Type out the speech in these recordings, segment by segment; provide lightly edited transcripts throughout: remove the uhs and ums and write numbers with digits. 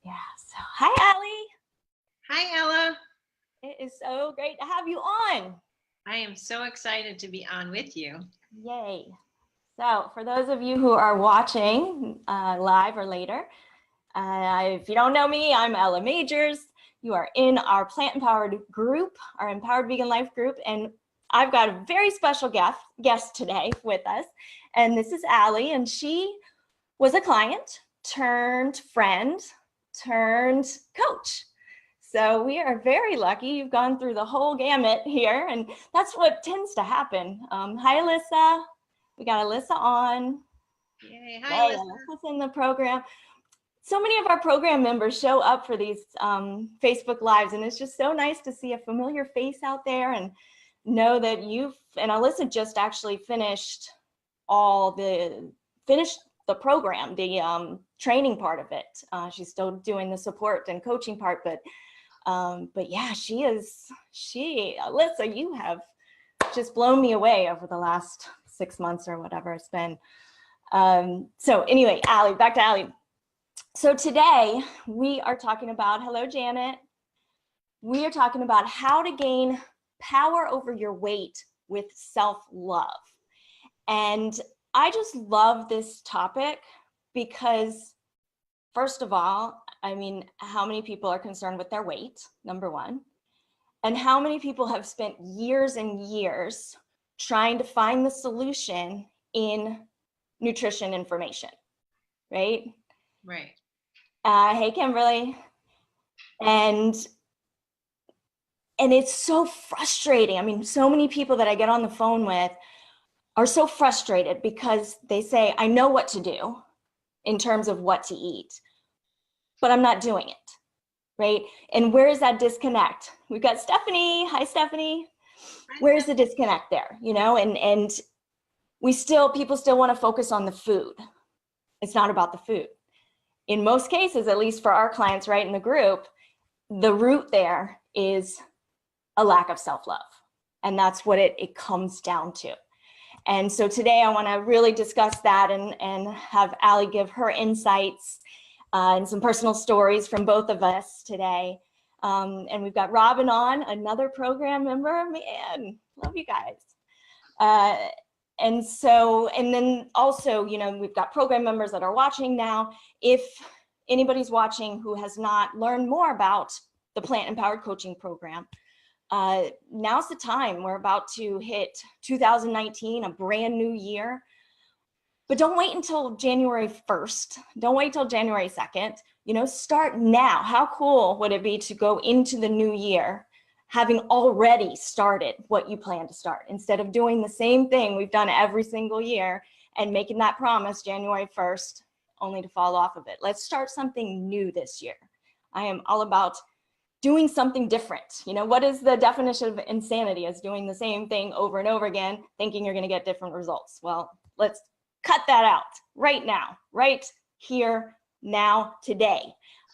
Yeah. So, hi, Allie. Hi, Ella. It is so great to have you on. I am so excited to be on with you. Yay. So, for those of you who are watching live or later, if you don't know me, I'm Ella Majors. You are in our Plant Empowered group, our Empowered Vegan Life group, and I've got a very special guest today with us, and this is Allie, and she was a client turned friend turned coach. So we are very lucky. You've gone through the whole gamut here, and that's what tends to happen. Hi, Alyssa. We got Alyssa on. Yay. Hi, Alyssa. Alyssa's in the program. So many of our program members show up for these Facebook Lives, and it's just so nice to see a familiar face out there and know that and Alyssa just actually finished the program, the training part of it. She's still doing the support and coaching part, but yeah, Alyssa, you have just blown me away over the last 6 months or whatever it's been. So anyway, Allie, back to Allie. So today we are talking about, hello, Janet. We are talking about how to gain power over your weight with self-love. And I just love this topic because, first of all, I mean, how many people are concerned with their weight, number one, and how many people have spent years and years trying to find the solution in nutrition information, right? Right. Hey, Kimberly. And it's so frustrating. I mean, so many people that I get on the phone with are so frustrated because they say, I know what to do in terms of what to eat, but I'm not doing it, right? And where is that disconnect? We've got Stephanie. Hi, Stephanie. Where's the disconnect there? You know, and people still want to focus on the food. It's not about the food. In most cases, at least for our clients right in the group, the root there is a lack of self-love. And that's what it comes down to. And so today I want to really discuss that and have Allie give her insights and some personal stories from both of us today. And we've got Robin on, another program member. Man, love you guys. And then also, you know, we've got program members that are watching now. If anybody's watching who has not learned more about the Plant Empowered Coaching Program, now's the time. We're about to hit 2019, a brand new year. But don't wait until January 1st. Don't wait till January 2nd. You know, start now. How cool would it be to go into the new year having already started what you plan to start, instead of doing the same thing we've done every single year and making that promise January 1st only to fall off of it. Let's start something new this year. I am all about doing something different. You know, what is the definition of insanity? Is doing the same thing over and over again, thinking you're going to get different results. Well, let's cut that out right now, right here, now, today.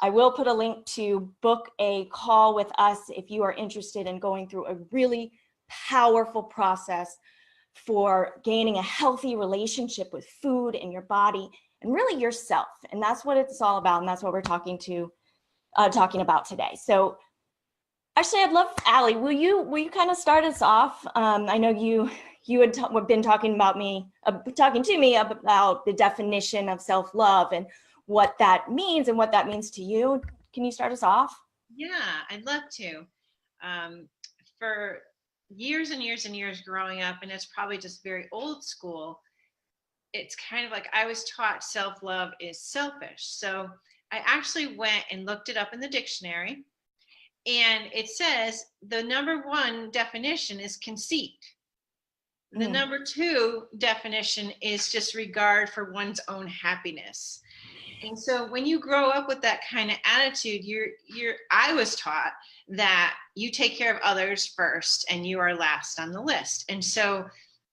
I will put a link to book a call with us if you are interested in going through a really powerful process for gaining a healthy relationship with food and your body and really yourself. And that's what it's all about. And that's what we're talking about today. So actually, I'd love, Allie, will you kind of start us off? I know you had been talking to me about the definition of self-love and what that means to you. Can you start us off? Yeah, I'd love to. For years and years and years growing up, and it's probably just very old school, it's kind of like I was taught self-love is selfish. So I actually went and looked it up in the dictionary, and it says the number one definition is conceit. The number two definition is just regard for one's own happiness. And so when you grow up with that kind of attitude, I was taught that you take care of others first and you are last on the list. And so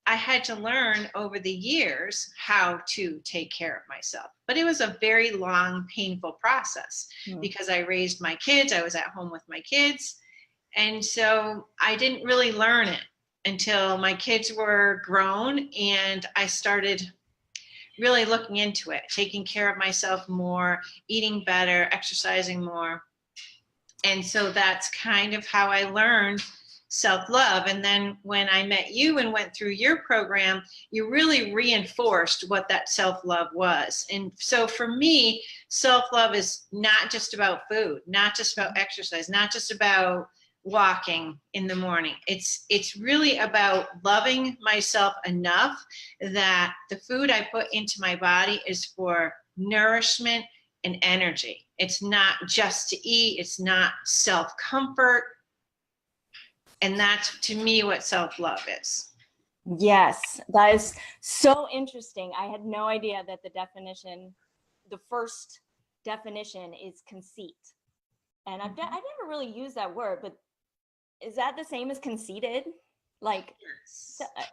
I had to learn over the years how to take care of myself. But it was a very long, painful process because I raised my kids. I was at home with my kids. And so I didn't really learn it until my kids were grown and I started really looking into it, taking care of myself more, eating better, exercising more. And so that's kind of how I learned self-love. And then when I met you and went through your program, you really reinforced what that self-love was. And so for me, self-love is not just about food, not just about exercise, not just about walking in the morning. It's really about loving myself enough that the food I put into my body is for nourishment and energy. It's not just to eat, it's not self-comfort. And that's, to me, what self-love is. Yes, that is so interesting. I had no idea that the first definition is conceit. And I've never really used that word, but is that the same as conceited? Like,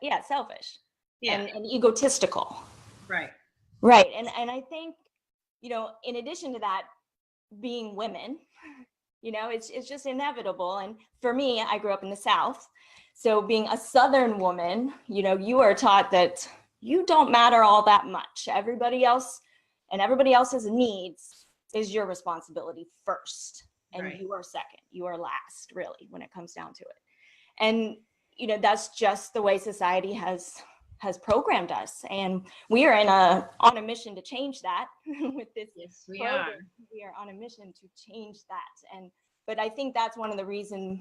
yeah, selfish Yeah, and egotistical. right. Right. And I think, in addition to that, being women, it's just inevitable. And for me, I grew up in the South. So being a Southern woman, you are taught that you don't matter all that much. Everybody else and everybody else's needs is your responsibility first. And Right. you are second. You are last, really, when it comes down to it. And, that's just the way society has programmed us. And we are on a mission to change that with this. Yes, we program. are. We are on a mission to change that. But I think that's one of the reasons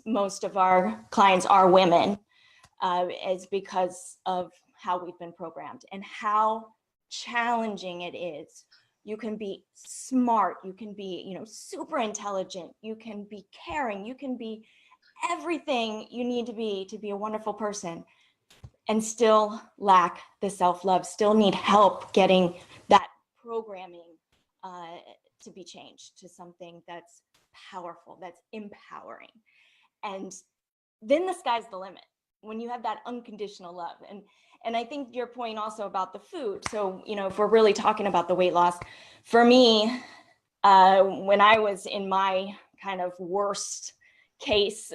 most of our clients are women, is because of how we've been programmed and how challenging it is. You can be smart, you can be, super intelligent, you can be caring, you can be everything you need to be a wonderful person, and still lack the self-love, still need help getting that programming to be changed to something that's powerful, that's empowering. And then the sky's the limit when you have that unconditional love. And I think your point also about the food. So, if we're really talking about the weight loss, for me, when I was in my kind of worst case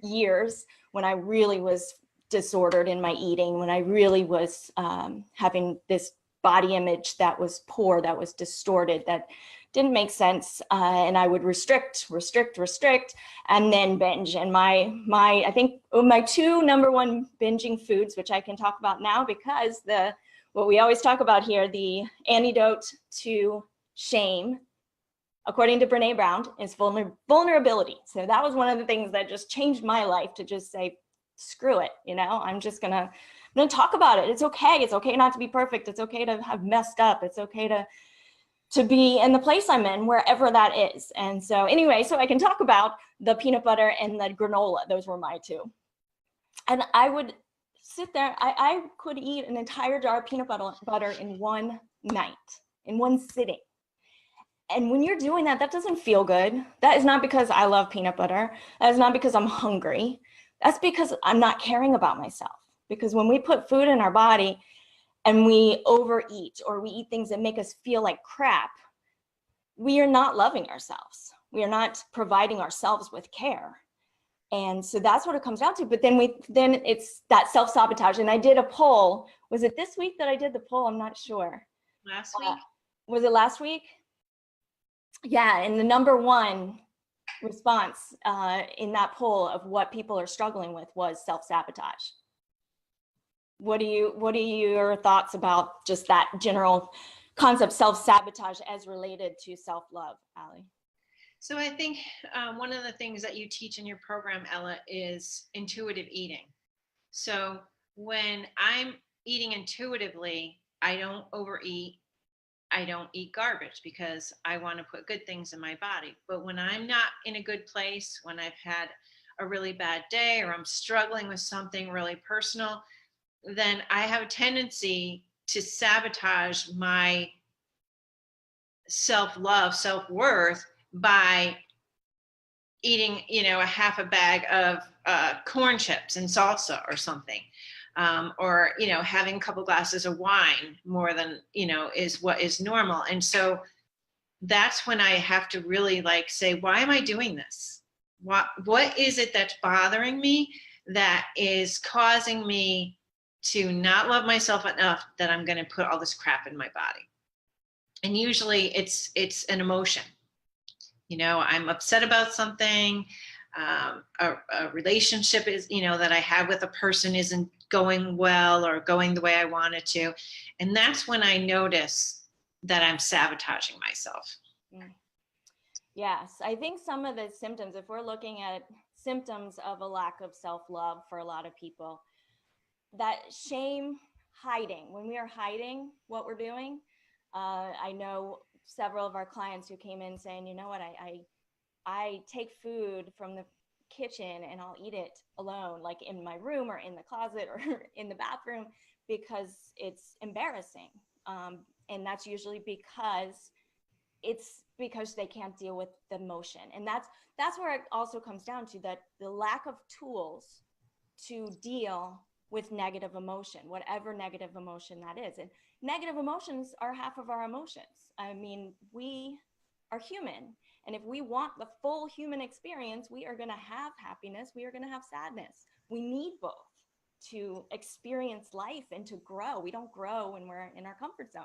years, when I really was disordered in my eating, when I really was having this body image that was poor, that was distorted, that didn't make sense, and I would restrict, and then binge. And I think my two number one binging foods, which I can talk about now, because what we always talk about here, the antidote to shame, according to Brene Brown, is vulnerability. So that was one of the things that just changed my life, to just say, screw it, I'm gonna talk about it. It's okay. It's okay not to be perfect. It's okay to have messed up. It's okay to be in the place I'm in, wherever that is. And so anyway, so I can talk about the peanut butter and the granola. Those were my two. And I would sit there, I could eat an entire jar of peanut butter in one night, in one sitting. And when you're doing that, that doesn't feel good. That is not because I love peanut butter. That is not because I'm hungry. That's because I'm not caring about myself. Because when we put food in our body and we overeat, or we eat things that make us feel like crap, we are not loving ourselves. We are not providing ourselves with care. And so that's what it comes down to. But then it's that self-sabotage. And I did a poll. Was it this week that I did the poll? I'm not sure. Last week? Was it last week? Yeah, and the number one response in that poll of what people are struggling with was self-sabotage. What are your thoughts about just that general concept, self-sabotage, as related to self-love, Allie? So I think one of the things that you teach in your program, Ella, is intuitive eating. So when I'm eating intuitively, I don't overeat. I don't eat garbage, because I want to put good things in my body. But when I'm not in a good place, when I've had a really bad day, or I'm struggling with something really personal, then I have a tendency to sabotage my self-love, self-worth by eating, a half a bag of corn chips and salsa or something. Or, having a couple glasses of wine more than, is what is normal. And so that's when I have to really say, why am I doing this? What is it that's bothering me, that is causing me to not love myself enough that I'm going to put all this crap in my body. And usually it's an emotion. You know, I'm upset about something. A relationship is, you know, that I have with a person isn't going well or going the way I want it to. And that's when I notice that I'm sabotaging myself. Yes, I think some of the symptoms, if we're looking at symptoms of a lack of self-love for a lot of people, that shame, hiding, when we are hiding what we're doing, I know several of our clients who came in saying, you know what, I take food from the kitchen and I'll eat it alone, like in my room or in the closet or in the bathroom, because it's embarrassing. And that's usually because they can't deal with the emotion. And that's where it also comes down to, that the lack of tools to deal with negative emotion, whatever negative emotion that is. And negative emotions are half of our emotions. I mean, we are human. And if we want the full human experience, we are going to have happiness. We are going to have sadness. We need both to experience life and to grow. We don't grow when we're in our comfort zone.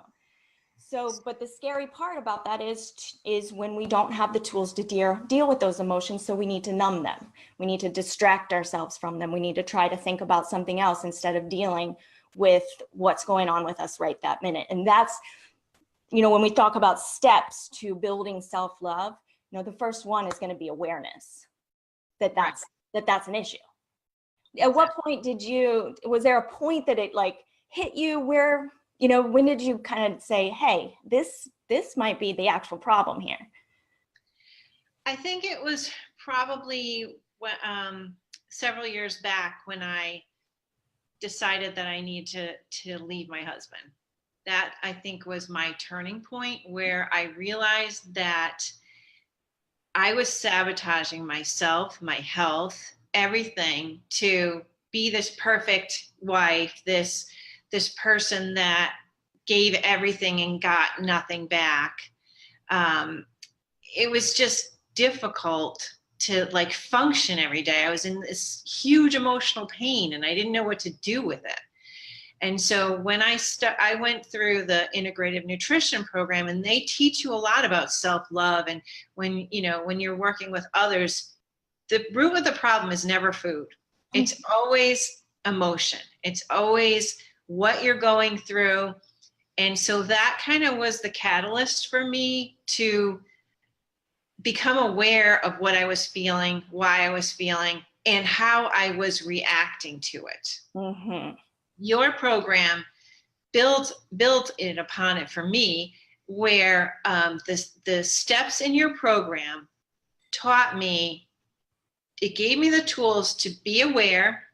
So, but the scary part about that is when we don't have the tools to deal with those emotions. So we need to numb them. We need to distract ourselves from them. We need to try to think about something else instead of dealing with what's going on with us right that minute. And that's, you know, when we talk about steps to building self-love, you know, the first one is going to be awareness that that's an issue. At what point was there a point that it like hit you where, you know, when did you kind of say, hey, this might be the actual problem here? I think it was probably several years back when I decided that I need to leave my husband. That, I think, was my turning point, where I realized that I was sabotaging myself, my health, everything, to be this perfect wife, this person that gave everything and got nothing back. It was just difficult to like function every day. I was in this huge emotional pain and I didn't know what to do with it. And so when I went through the integrative nutrition program, and they teach you a lot about self-love. And when you're working with others, the root of the problem is never food. It's always emotion. It's always what you're going through. And so that kind of was the catalyst for me to become aware of what I was feeling, why I was feeling, and how I was reacting to it. Mm-hmm. Your program built it upon it for me, where the steps in your program taught me, it gave me the tools to be aware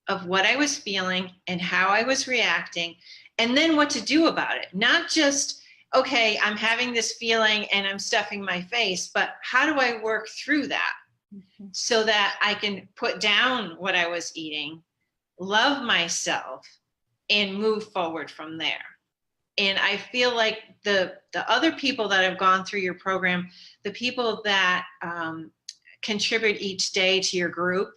of what I was feeling and how I was reacting, and then what to do about it. Not just, okay, I'm having this feeling and I'm stuffing my face, but how do I work through that so that I can put down what I was eating, love myself, and move forward from there. And I feel like the other people that have gone through your program, the people that contribute each day to your group,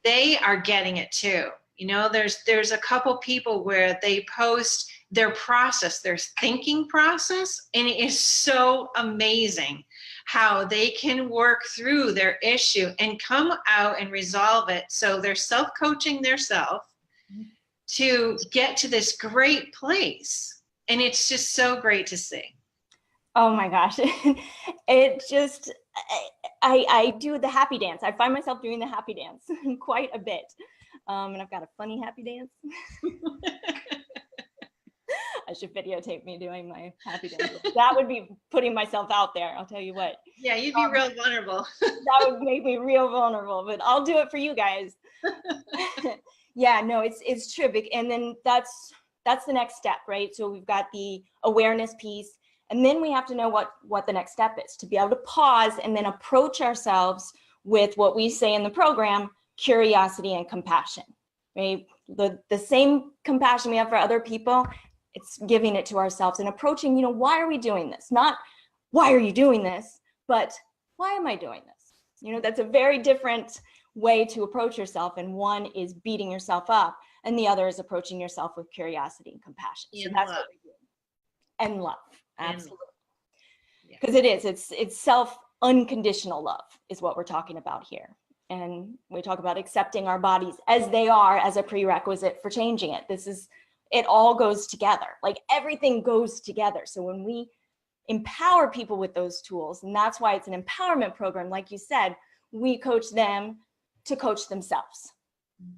they are getting it too. You know, there's a couple people where they post their process, their thinking process, and it is so amazing how they can work through their issue and come out and resolve it. So they're self-coaching themselves to get to this great place. And it's just so great to see. Oh my gosh. It just, I do the happy dance. I find myself doing the happy dance quite a bit. And I've got a funny happy dance. I should videotape me doing my happy dance. That would be putting myself out there, I'll tell you what. Yeah, you'd be real vulnerable. That would make me real vulnerable, but I'll do it for you guys. Yeah, no, it's true. And then that's the next step, right? So we've got the awareness piece, and then we have to know what the next step is, to be able to pause and then approach ourselves with what we say in the program, curiosity and compassion, right? The same compassion we have for other people, it's giving it to ourselves and approaching, why are we doing this? Not why are you doing this, but why am I doing this? That's a very different way to approach yourself, and one is beating yourself up, and the other is approaching yourself with curiosity and compassion. So And that's love. what we do. And love, And absolutely. Yeah. Because it's self unconditional love is what we're talking about here. And we talk about accepting our bodies as they are as a prerequisite for changing it. It all goes together. Like everything goes together. So when we empower people with those tools, and that's why it's an empowerment program, like you said, we coach them to coach themselves.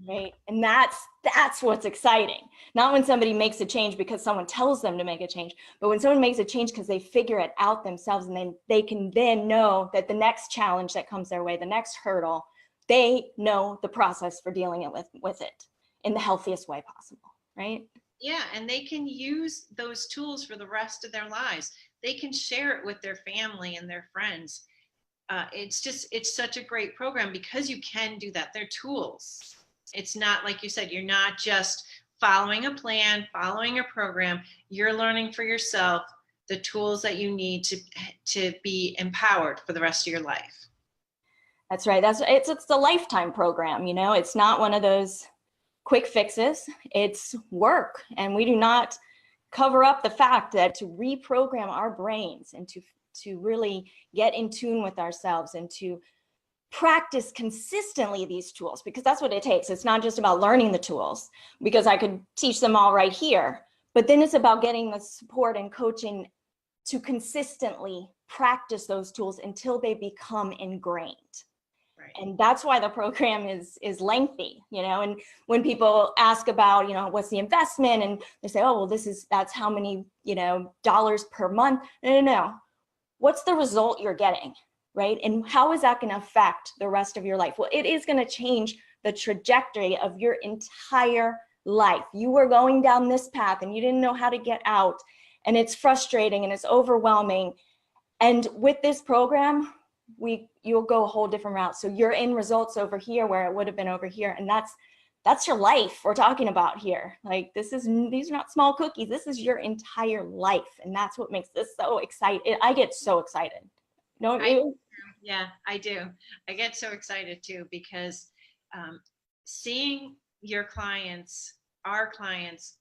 Right? And that's what's exciting. Not when somebody makes a change because someone tells them to make a change, but when someone makes a change because they figure it out themselves, and then they can then know that the next challenge that comes their way, the next hurdle, they know the process for dealing with it in the healthiest way possible, right? Yeah, and they can use those tools for the rest of their lives. They can share it with their family and their friends. It's such a great program because you can do that. They're tools. It's not like you said, you're not just following a plan, following a program. You're learning for yourself the tools that you need to be empowered for the rest of your life. That's right. It's the lifetime program, you know. It's not one of those quick fixes. It's work, and we do not cover up the fact that to reprogram our brains and to really get in tune with ourselves and to practice consistently these tools, because that's what it takes. It's not just about learning the tools, because I could teach them all right here, but then it's about getting the support and coaching to consistently practice those tools until they become ingrained. Right. And that's why the program is lengthy, you know. And when people ask about, you know, what's the investment, and they say, oh, well, that's how many, you know, dollars per month. No. What's the result you're getting? Right? And how is that going to affect the rest of your life? Well, it is going to change the trajectory of your entire life. You were going down this path and you didn't know how to get out, and it's frustrating and it's overwhelming. And with this program, you'll go a whole different route. So you're in results over here where it would have been over here. And that's your life we're talking about here. Like these are not small cookies. This is your entire life. And that's what makes this so exciting. I get so excited. Don't you? Yeah, I do. I get so excited too, because seeing our clients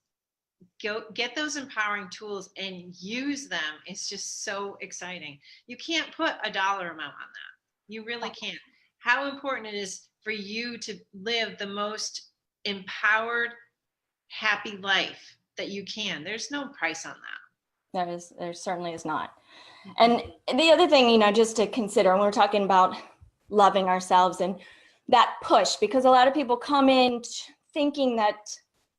go get those empowering tools and use them is just so exciting. You can't put a dollar amount on that. You really can't. How important it is for you to live the most empowered, happy life that you can. There's no price on that. There certainly is not. And the other thing, you know, just to consider when we're talking about loving ourselves and that push, because a lot of people come in thinking that,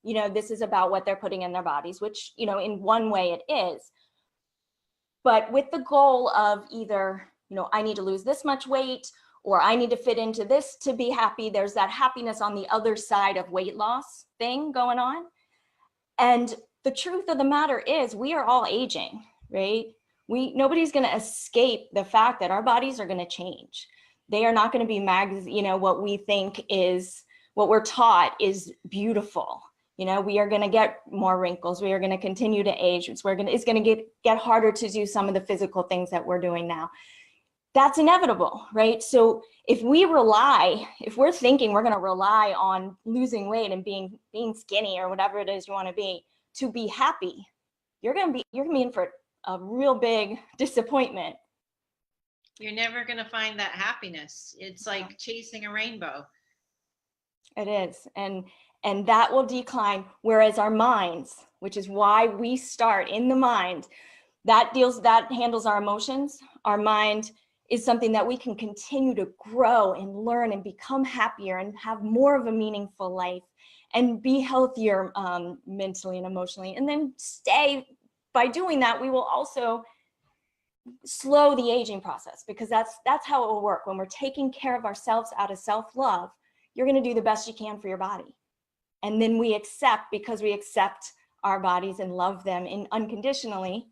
you know, this is about what they're putting in their bodies, which, you know, in one way it is. But with the goal of either, you know, I need to lose this much weight, or I need to fit into this to be happy. There's that happiness on the other side of weight loss thing going on. And the truth of the matter is we are all aging, right? Nobody's going to escape the fact that our bodies are going to change. They are not going to be you know, what we think is, what we're taught is beautiful. You know, we are going to get more wrinkles. We are going to continue to age. It's going to get harder to do some of the physical things that we're doing now. That's inevitable, right? So if we're thinking we're going to rely on losing weight and being skinny or whatever it is you want to be happy, you're going to be in for a real big disappointment. You're never going to find that happiness. It's like chasing a rainbow. It is. And that will decline. Whereas our minds, which is why we start in the mind, that handles our emotions. Our mind is something that we can continue to grow and learn and become happier and have more of a meaningful life and be healthier mentally and emotionally. And then by doing that, we will also slow the aging process, because that's how it will work. When we're taking care of ourselves out of self-love, you're going to do the best you can for your body. And then because we accept our bodies and love them unconditionally,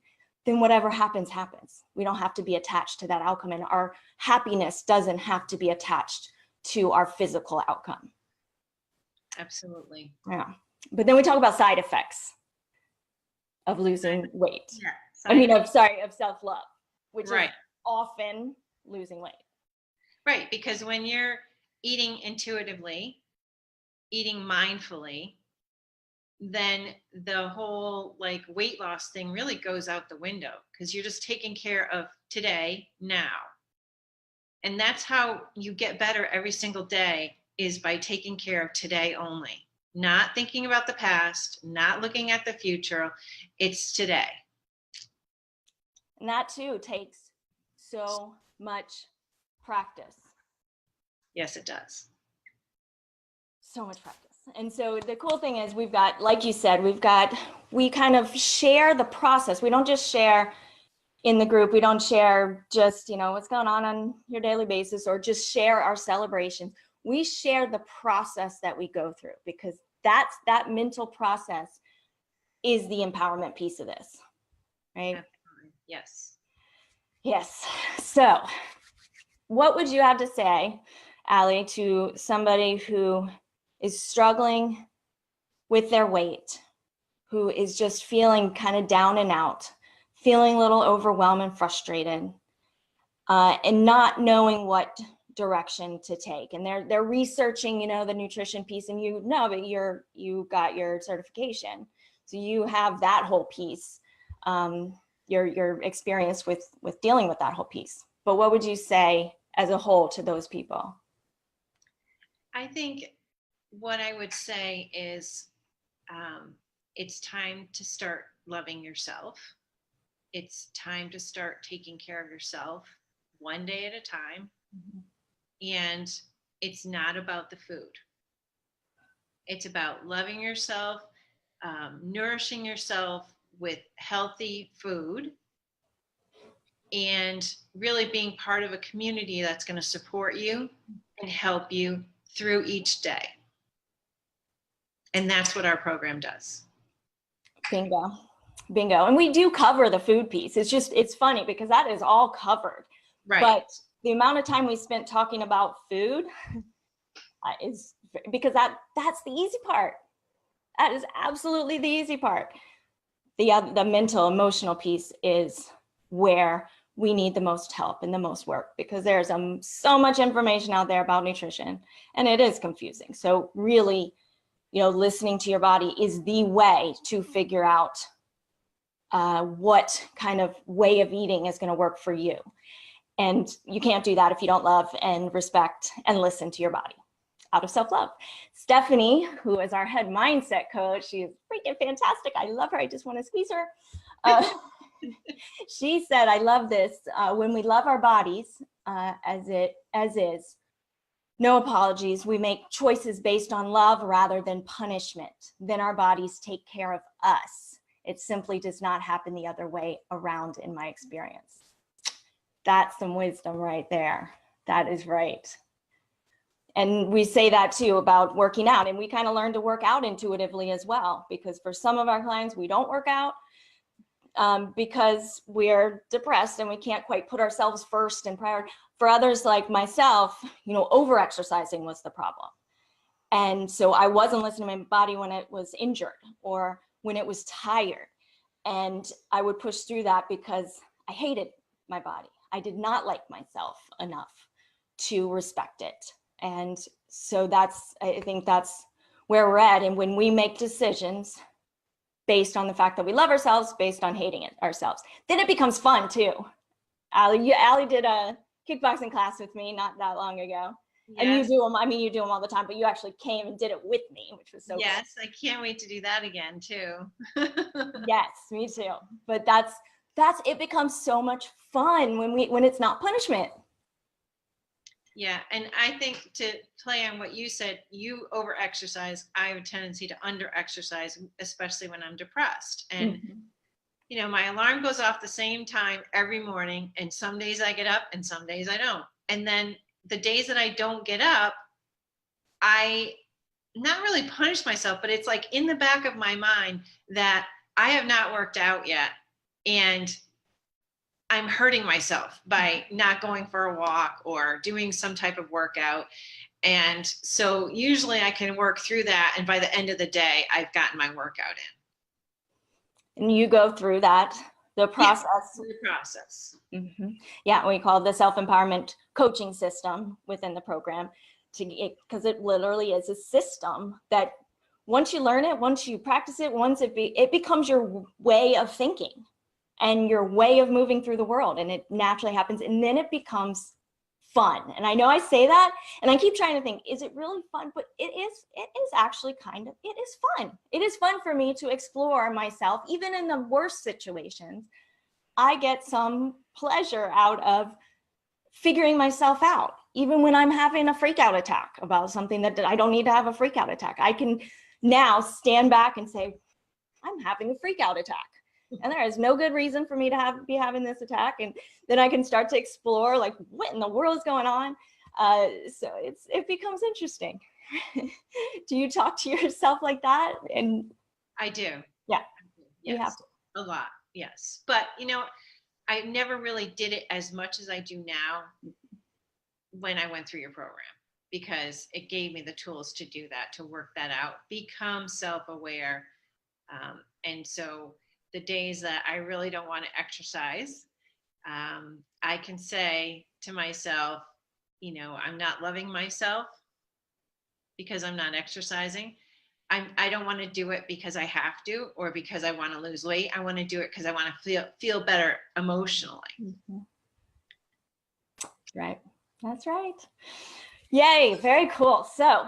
then whatever happens, happens. We don't have to be attached to that outcome, and our happiness doesn't have to be attached to our physical outcome. Absolutely. Yeah. But then we talk about side effects of losing weight. Yeah. Of self-love, which is often losing weight. Right, because when you're eating intuitively, eating mindfully, then the whole like weight loss thing really goes out the window, because you're just taking care of today, now. And that's how you get better every single day, is by taking care of today only. Not thinking about the past, not looking at the future. It's today. And that too takes so much practice. Yes, it does. So much practice. And so the cool thing is we've got, like you said, we kind of share the process. We don't just share in the group. We don't share just, what's going on your daily basis, or just share our celebrations. We share the process that we go through, because that mental process is the empowerment piece of this, right? Absolutely. Yes. Yes. So what would you have to say, Allie, to somebody who is struggling with their weight, who is just feeling kind of down and out, feeling a little overwhelmed and frustrated, and not knowing what direction to take? And they're researching, the nutrition piece, and but you got your certification, so you have that whole piece, your experience with dealing with that whole piece. But what would you say as a whole to those people? I think what I would say is, it's time to start loving yourself. It's time to start taking care of yourself one day at a time. Mm-hmm. And it's not about the food. It's about loving yourself, nourishing yourself with healthy food, and really being part of a community that's going to support you and help you through each day. And that's what our program does. Bingo. And we do cover the food piece. It's funny because that is all covered. Right. But the amount of time we spent talking about food is because that's the easy part. That is absolutely the easy part. The mental, emotional piece is where we need the most help and the most work, because there's so much information out there about nutrition, and it is confusing. So really, listening to your body is the way to figure out what kind of way of eating is going to work for you. And you can't do that if you don't love and respect and listen to your body out of self-love. Stephanie, who is our head mindset coach, she is freaking fantastic. I love her. I just want to squeeze her. She said, I love this. When we love our bodies as is, no apologies. We make choices based on love rather than punishment. Then our bodies take care of us. It simply does not happen the other way around, in my experience. That's some wisdom right there. That is right. And we say that too about working out, and we kind of learn to work out intuitively as well, because for some of our clients, we don't work out because we're depressed and we can't quite put ourselves first and prior. For others like myself, over-exercising was the problem. And so I wasn't listening to my body when it was injured or when it was tired. And I would push through that because I hated my body. I did not like myself enough to respect it. And so I think that's where we're at. And when we make decisions based on the fact that we love ourselves, based on hating ourselves, then it becomes fun too. Allie did a kickboxing class with me not that long ago. Yes. And you do them all the time, but you actually came and did it with me, which was so yes, cool. I can't wait to do that again too. Yes, me too. But it becomes so much fun when it's not punishment. Yeah, and I think to play on what you said, you over-exercise. I have a tendency to under-exercise, especially when I'm depressed. And my alarm goes off the same time every morning, and some days I get up and some days I don't. And then the days that I don't get up, I not really punish myself, but it's like in the back of my mind that I have not worked out yet, and I'm hurting myself by not going for a walk or doing some type of workout. And so usually I can work through that, and by the end of the day, I've gotten my workout in. And you go through the process. Yes, the process. Yeah, we call it the self-empowerment coaching system within the program. because it literally is a system that once you learn it, once you practice it, it becomes your way of thinking and your way of moving through the world, and it naturally happens, and then it becomes fun. And I know I say that, and I keep trying to think, is it really fun? But it is actually it is fun. It is fun for me to explore myself, even in the worst situations. I get some pleasure out of figuring myself out, even when I'm having a freak out attack about something that I don't need to have a freak out attack. I can now stand back and say, I'm having a freak out attack. And there is no good reason for me to be having this attack. And then I can start to explore, like, what in the world is going on? So it becomes interesting. Do you talk to yourself like that? And I do. Yeah. Yes, you have to. a lot. Yes. But, I never really did it as much as I do now when I went through your program, because it gave me the tools to do that, to work that out, become self-aware. And so the days that I really don't want to exercise, I can say to myself, I'm not loving myself because I'm not exercising. I don't want to do it because I have to, or because I want to lose weight. I want to do it because I want to feel better emotionally. Mm-hmm. Right. That's right. Yay. Very cool. So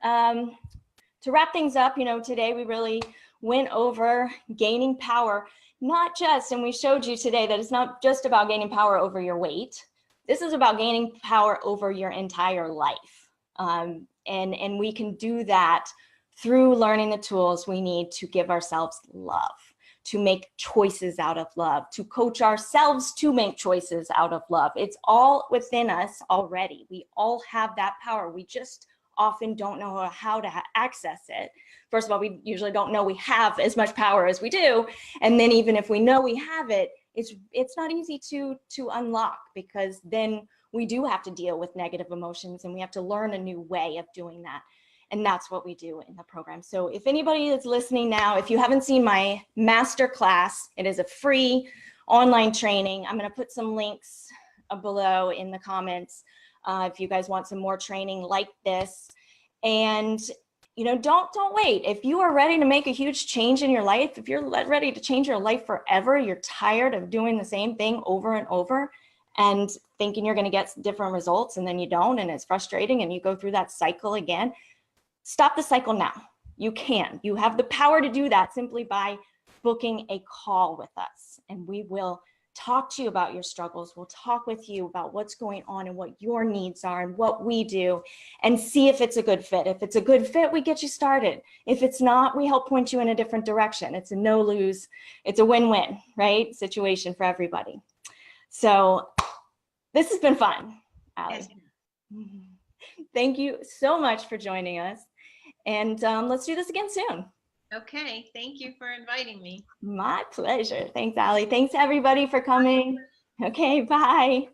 to wrap things up, today we really went over gaining power, not just, and we showed you today that it's not just about gaining power over your weight. This is about gaining power over your entire life. And we can do that through learning the tools we need to give ourselves love, to make choices out of love, to coach ourselves to make choices out of love. It's all within us already. We all have that power. We just often don't know how to access it. First of all, we usually don't know we have as much power as we do. And then even if we know we have it, it's not easy to unlock, because then we do have to deal with negative emotions, and we have to learn a new way of doing that. And that's what we do in the program. So if anybody is listening now, if you haven't seen my master class, it is a free online training. I'm going to put some links below in the comments if you guys want some more training like this. And don't wait. If you are ready to make a huge change in your life, if you're ready to change your life forever, you're tired of doing the same thing over and over and thinking you're going to get different results, and then you don't, and it's frustrating, and you go through that cycle again. Stop the cycle now. You can. You have the power to do that simply by booking a call with us, and we will talk to you about your struggles. We'll talk with you about what's going on and what your needs are and what we do, and see if it's a good fit. If it's a good fit, we get you started. If it's not, we help point you in a different direction. It's a no-lose, it's a win-win, right, situation for everybody. So this has been fun, Allie. Yes. Thank you so much for joining us. And let's do this again soon. Okay. Thank you for inviting me. My pleasure. Thanks, Allie. Thanks, everybody, for coming. Okay, bye.